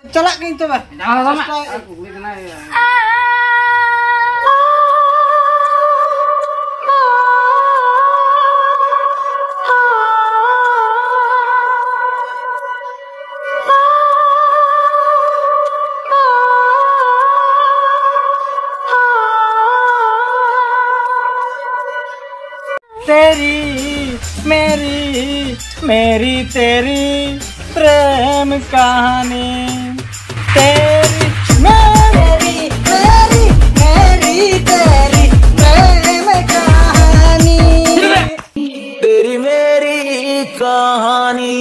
Celak kayak itu, Bah. Jangan sama. Aku beli kena ya. मेरी तेरी प्रेम कहानी तेरी मेरी तेरी प्रेम कहानी तेरी मेरी कहानी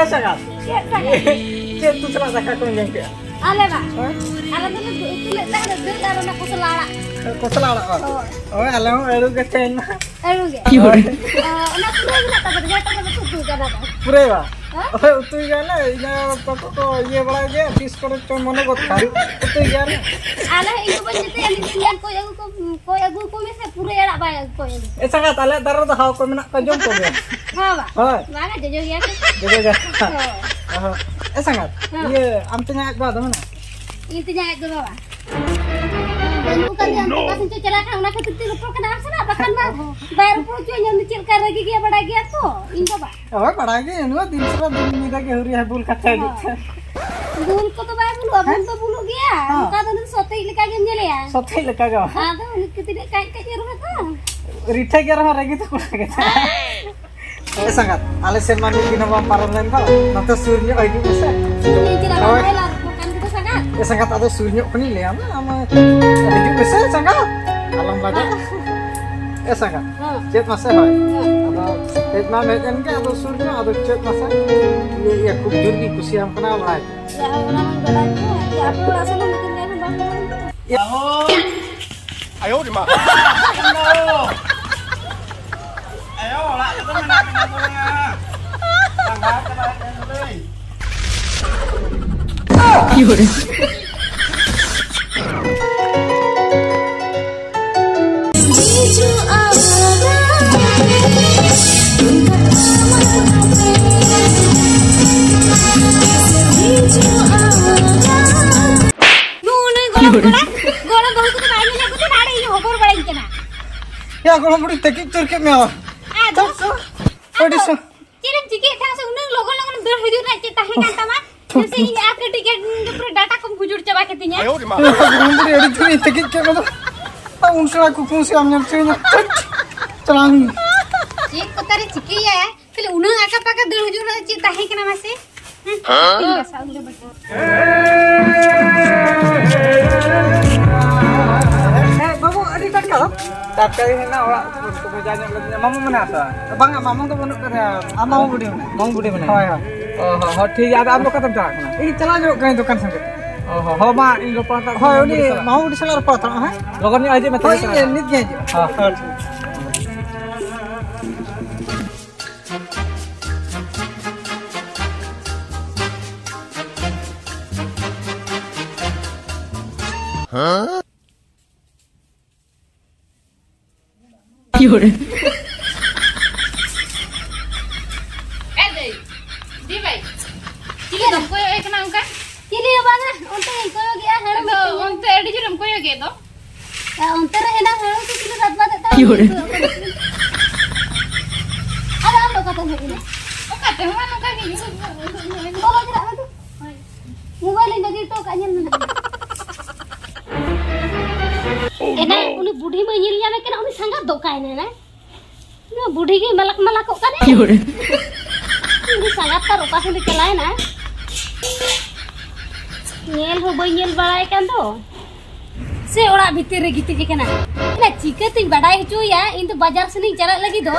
sangat. Ya sangat. Itu celah saya kau yang dia. Ale Pak. Ale tu lihat dah ada nak kuselala. Kuselala. Oh, alam elu ke ceng. Elu ke. Nak pura nak tak berjaya tak betul kan apa? Pura ba. Oh, utu gana ina papa ko ye bala ge fis kore to mone ko khari. Utu gana. Ale itu bajete ali kian ko agu ko me se pura era ba ko. Sangat ale darar da haw ko mena ka jom ko ge. Ha ba. Mana jojo ya. Jojo. Sangat. Ye amtenya ba da mana? Intinya itu ba. Dan bukan yang kasih cecelakaan nak ketik lupa kenapa sana bahkan mah bayar pucu yang dicilkan lagi dia pada dia tuh ini ba. Oh, pada dia nu din sera din mida ke huri habul kata gitu. Bul ko to bayar bulu abun to bulu dia. Muka tu sotai leka ke nyele ya. Sotai leka ga. Ha tu tidak kayak jeru tu. Rita kira hari gitu kurang gitu. Sangat. Ale seman di nama parlemen kau. Nanti surnya lagi bisa. Ini tidak boleh lah bukan kita sangat. Sangat ada surnya penilai ama lagi bisa sangat. Alam baca. Sangat. Cet masa hoy. Ada cet nama kan ke ada surnya ada cet masa. Ye kubjur di kusiam kenal lah. Ya orang berlain tu. Ya aku rasa nak bikin dia bangun. Bangun. Ayo di mana? Ayo lah, kita menang punya. Tangkap kembali. Yaudah. Ya kalau mau ditekik turki mewah. Odi so. Kirim jiki thang se unang logon ber hujur na cita he kan tama. Jese ini ak tiket पर data कम गुजर चबा के तिnya. Ayo di mana? Gumbu edi tu tekik ke mana? Unsur aku fungsi amnya cuy. Celang. Cik ko tari jiki ya. Kali unang aka paka ber hujur na cita he kana mase. Hah? Babu adi tak kau? Tapi ini na orang kebejangan lebihnya. Mamu mana asa? Bang, mamu tu mana kerja? Mamu budi mana? Mamu budi mana? Oh, ठीक है आप लोग खत्म था ना ये चला जो कहीं दुकान संगे हो मां इन लोग पता हो नहीं माऊ di selar पता है लोगों ने aja mati ini nit nya हां Hah? Yaudah. Di baik. Cili dong koyo ek nang kan? Cili banga, onte koyo gya haro. Onte edi jiram koyo ge to. Onte re hena haro to cili ratma deta. Yaudah. Ada apa kata ini? Oh kata mana kan ini? Bawa gerak tu. Mobile ini gitu kanya. Ena uni budi mah nyil nya kena uni sangat dokai na. Na budi ge malak kok kan? Yaudah. Ini sangat taruh sulit lain ah. Nyel ho boy nyel balai kan tu. Se orang bitir gitu je kena. Nah jika ting badai cu ya, itu bazar sini jarak lagi do.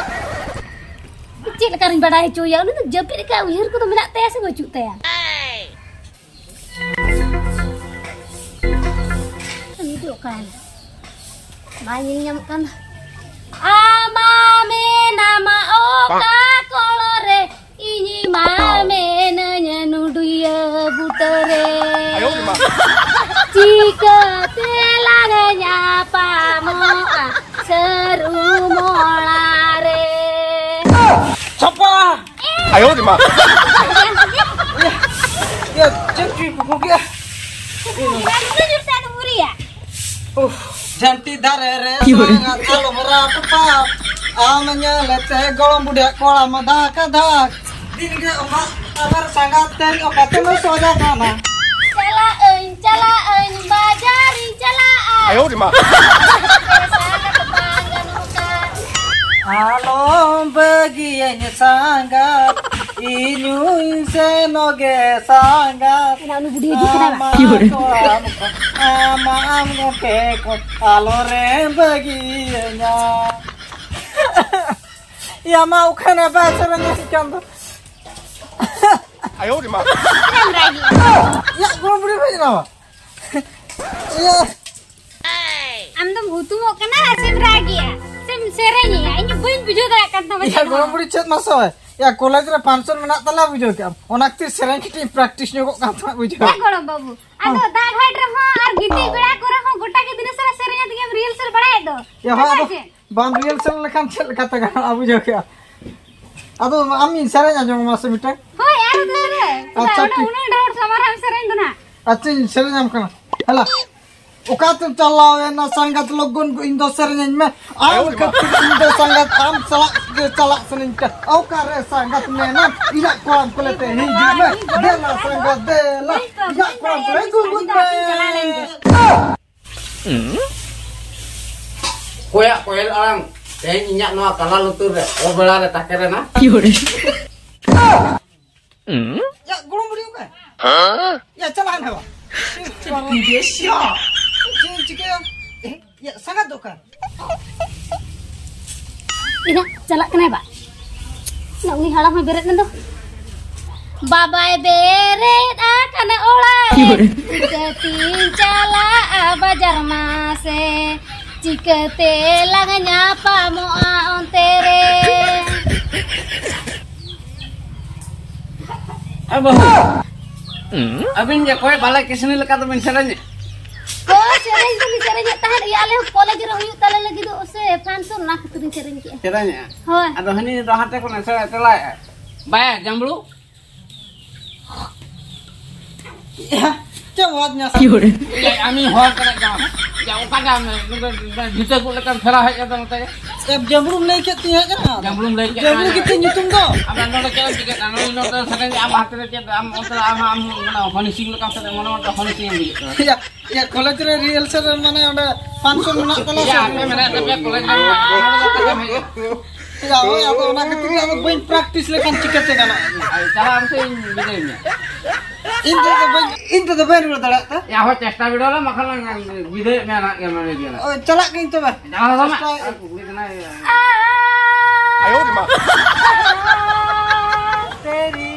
Cik lekarin badai cu ya, itu jepit ka uhir ko to menak teh se gocu teh. Ini tu kan. Main nyam kan. Ama me nama oka kolore ini mame nanya Jika telaganya pamoa seru molare. Siapa? 哎呦我的妈！ Ya, jangan pukul dia. Janti darere sangat kalau berapa pak? Amanya lete golong budak kolam dah kadak. Dini omak agar sangat ten obat temu soda kana. Calaen bajari calaan. 哎呦我的妈！ Halo bagiannya sangat inyu senoge sangat. Kenapa budi aja kenapa? Ama ngopeko alore bagiannya. Ya mau kena bahasanya si contoh. 哎呦我的妈！ Ya belum beri baju nama. Ya. Am tuh butuh mau kena sim lagi ya. Sim serenya ya. Ini buin bujuk tak kan sama Ya belum beri chat masa. Ya college re function menak tala bujuk kam. Onak ti sereng kiti practice nyok kam bujuk. Ya kalau babu. Ado dag height raho ar giti beda ko raho gota ke din sara serenya tiga rehearsal badae do. Ya ha ban rehearsal lekan chat kata kan abu juga. Aduh ami sereng aja masa mitang. Hoi aru to sere. Acha Udah udah daur samar ham sereng do na. Acha sereng am kana. Hala. Ukatum chalawe na sangat logon ko indo sereng me. Am kat indo sangat am salak senin ka. Au kare sangat menan ila kolam kolete hiji me. Dela sangat dela. Ila kolam kolete gugun me. Koyak koyak orang kayak nyak no kalah lutur deh. Oh belar deh takere na. Ya gulung beri ka. Ya chalan hawa. Dia sia. Jika ya sangat dokan. Ina calak kenapa? Nak uni halang me beret nando. Babai beret akan oleh. Keting cala bajar mase. Jika telangnya pamoa ontere. Abah. Abin ya koyak balik ke sini lekat temen serenya. Oh, sereng tu serenya tahan ya leh college ra huyuk tala lagi do se fansun nak tu sereng ki. Serenya. Hoi. Aduh ini dah hati ko na sera telai. Bayar jam dulu. Ya, jawabnya Ya ami hor kena jam. Jauh kadang bisa ko lekat sera hai jam tadi. jam belum naik tiya kan? Jam belum lagi. Jam belum kita nyutung do. Abang dah kira tiket anu ini nonton serenya am hati tiket am ontra am mana finishing lekam serenya mana ontra finishing begitu. Ya college re rehearsal mane onda function menak tala. Ya, mana tapi kolej Ya, aku nak ketika aku main praktis lekan cikete kana. cara am sih bidenya. Into the band udah tala ta? Ya, ho cesta video lah makan video me anak yang mana dia. Oh, calak ke itu bah. Jangan sama. Aku beli kena ya. 哎呦我的妈！ तेरी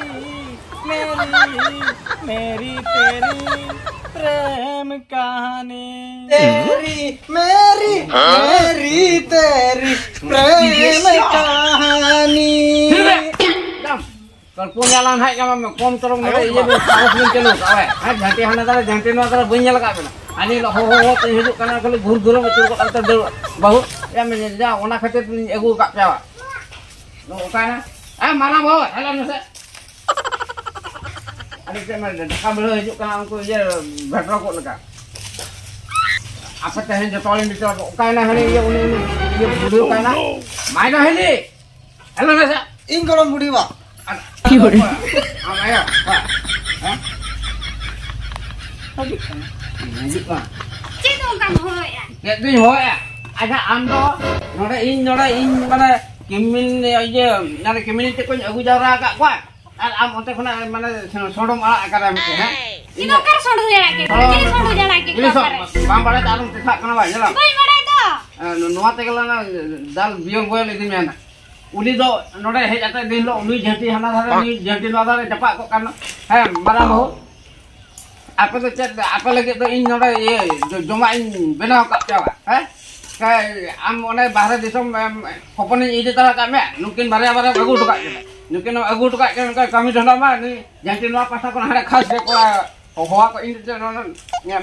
मेरी तेरी प्रेम कहानी तेरी मेरी तेरी प्रेम कहानी Kalau punya jalan hai kama kom terong ada iya bu harus mencelu kawe. Hai janti hana tara janti no tara bunya laka bena. Ani lo ho te hidup kana kalau gur betul kok antar dulu. Bahu ya menja ona khatir egu kak jawa. Lo kana. Mana bawa halan se. Adik saya mana kabel hidup kana angku je berrokok laka. Apa teh jatolin bisa kana hani iya uni iya budu kana. Main hani. Halan se. ingkolom budi wa. Amaya, Pak. Hah? Lanjut, Pak. Cik tu kan hoi ya. Ya tu hoi ya. Ada ando, nora in mana kimin aja, nara kimin itu kan aku jara agak kuat. Am onte kena mana sodom ala akademik ya. Itu kan sodu jalan ke. Jadi sodu jalan ke. Ini so, bang pada tarum tesak kena banyak lah. Koi bada itu. Nuat tegelan dal biol boil itu mana. Uli do nore hej ata din lo uli janti hana thare ni janti no thare cepak kok kan he mara mo apa to chat apa lagi to in nore ye joma in benau kak jawa kai am one bahare disom kopone ide tara kame nukin bare agu to kak nukin agu to kak kami dhanda ma ni janti no pasa kon hare khas ke kola Hoa kok ini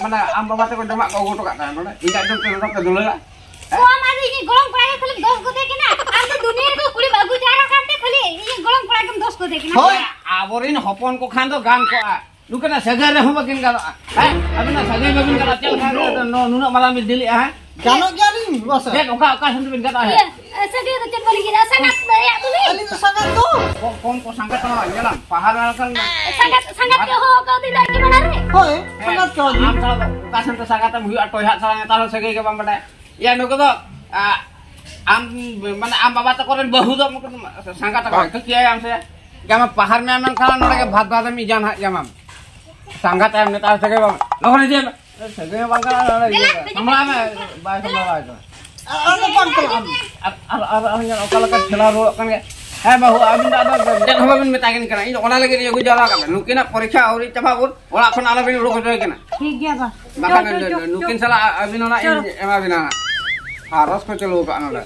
mana am baba teko demak kau goto kat mana. Indak dok ke dulu lah. ओ हमारे ये गोलम पड़ा के खाली दोस्त को देखे ना हम तो दुनिया को कुड़ी बागु चारा करते खाली ये गोलम पड़ा के दोस्त को देखे ना Hoi, aborin hopon ko khan to gan ko. Lu kana sagar re hoba kin kala. Hai, abina sagar babin kala chal khan no nuna malam dili ha. Jangan jadi bos. Dek oka sentu bin kata ये hai. ऐसा dia तो चल बोली कि sangat ya Tuli Ini tuh sangat tuh. Kon ko sangkat sama jalan. Pahar kan. sangat ke ho kau tidak gimana re Hoi, sangat kau. Am kala ka sentu sangkat mu atoi hat salanya talo sagai ke bang badai. Ya nu ko to am mana am baba to koren bahu to sangkat ko kiai am saya. Jama pahar me aman kala nore ke bhat bhat mi jan ha jamam. Sangkat am ne tar sagai bang. Lokon je sagai bang kala nore. Samla me bai samla bai to. Ada pantau. Arahnya kalau kan selalu kan ya. Hai bahu abin ada dan haba bin metakin kana ini ona lagi dia gujara kan. Nukin porikha auri cababur ola khon ala bin roko joy kana. ठीक है बा Bahkan nukin salah abin ona ini emang abin ana. Harus ko chalo kan ola.